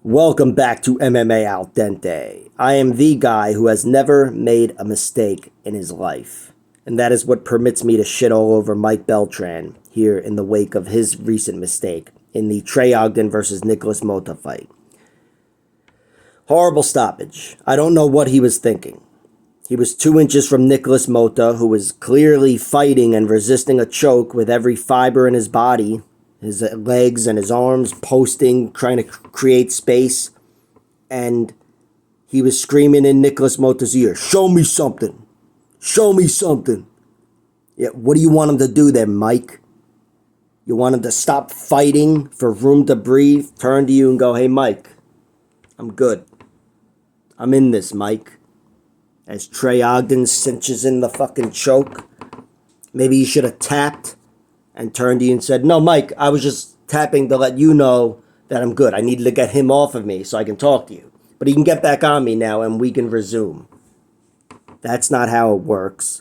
Welcome back to MMA Al Dente. I am the guy who has never made a mistake in his life. And that is what permits me to shit all over Mike Beltran here in the wake of his recent mistake in the Trey Ogden versus Nikolas Motta fight. Horrible stoppage. I don't know what he was thinking. He was 2 inches from Nikolas Motta, who was clearly fighting and resisting a choke with every fiber in his body. His legs and his arms posting, trying to create space. And he was screaming in Nikolas Motta's ear, "Show me something. Show me something." Yeah, what do you want him to do then, Mike? You want him to stop fighting for room to breathe? Turn to you and go, "Hey, Mike, I'm good. I'm in this, Mike." As Trey Ogden cinches in the fucking choke. Maybe he should have tapped and turned to you and said, "No, Mike, I was just tapping to let you know that I'm good. I needed to get him off of me so I can talk to you. But he can get back on me now and we can resume." That's not how it works.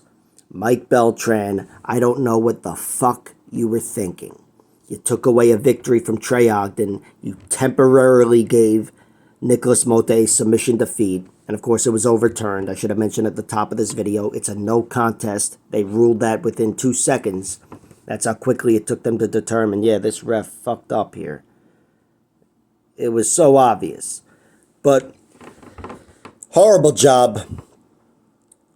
Mike Beltran, I don't know what the fuck you were thinking. You took away a victory from Trey Ogden. You temporarily gave Nikolas Motta a submission defeat. And of course, it was overturned. I should have mentioned at the top of this video, it's a no contest. They ruled that within 2 seconds. That's how quickly it took them to determine, yeah, this ref fucked up here. It was so obvious. But, horrible job.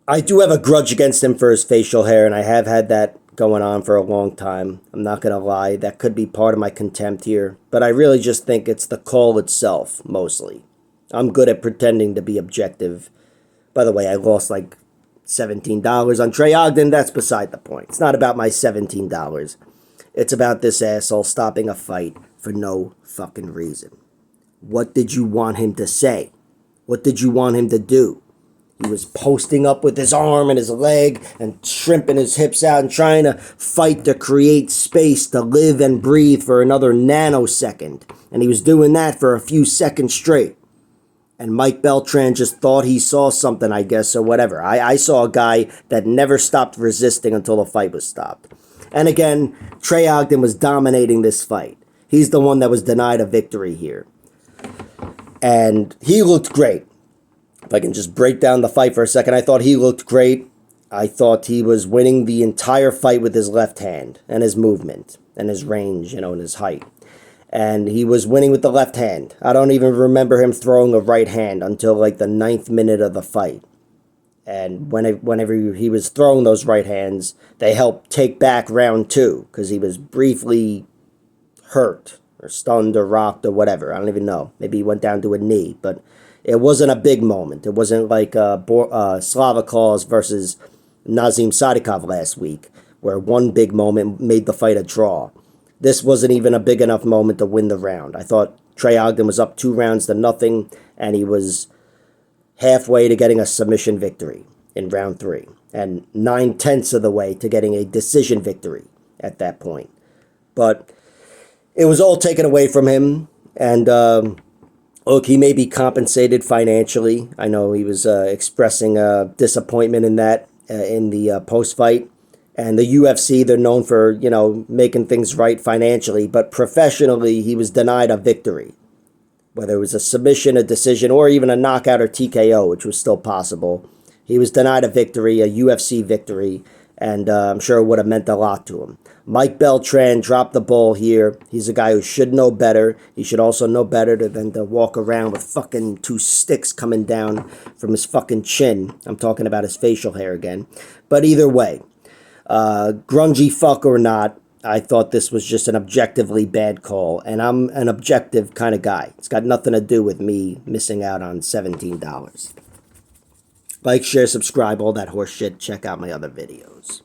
I do have a grudge against him for his facial hair, and I have had that going on for a long time. I'm not going to lie. That could be part of my contempt here. But I really just think it's the call itself, mostly. I'm good at pretending to be objective. By the way, I lost like $17 on Trey Ogden. That's beside the point. It's not about my $17. It's about this asshole stopping a fight for no fucking reason. What did you want him to say? What did you want him to do? He was posting up with his arm and his leg and shrimping his hips out and trying to fight to create space to live and breathe for another nanosecond. And he was doing that for a few seconds straight. And Mike Beltran just thought he saw something, I guess, or whatever. I saw a guy that never stopped resisting until the fight was stopped. And again, Trey Ogden was dominating this fight. He's the one that was denied a victory here. And he looked great. If I can just break down the fight for a second, I thought he looked great. I thought he was winning the entire fight with his left hand and his movement and his range, and his height. And he was winning with the left hand. I don't even remember him throwing a right hand until like the 9th minute of the fight. And whenever he was throwing those right hands, they helped take back round 2 because he was briefly hurt or stunned or rocked or whatever. I don't even know. Maybe he went down to a knee, but it wasn't a big moment. It wasn't like Slavakos versus Nazim Sadikov last week, where one big moment made the fight a draw. This wasn't even a big enough moment to win the round. I thought Trey Ogden was up 2-0, and he was halfway to getting a submission victory in round 3, and 9/10 of the way to getting a decision victory at that point. But it was all taken away from him, and look, he may be compensated financially. I know he was expressing disappointment in that in the post-fight. And the UFC, they're known for, making things right financially. But professionally, he was denied a victory. Whether it was a submission, a decision, or even a knockout or TKO, which was still possible. He was denied a victory, a UFC victory. And I'm sure it would have meant a lot to him. Mike Beltran dropped the ball here. He's a guy who should know better. He should also know better than to walk around with fucking 2 sticks coming down from his fucking chin. I'm talking about his facial hair again. But either way. Grungy fuck or not, I thought this was just an objectively bad call, and I'm an objective kind of guy. It's got nothing to do with me missing out on $17. Like, share, subscribe, all that horse shit. Check out my other videos.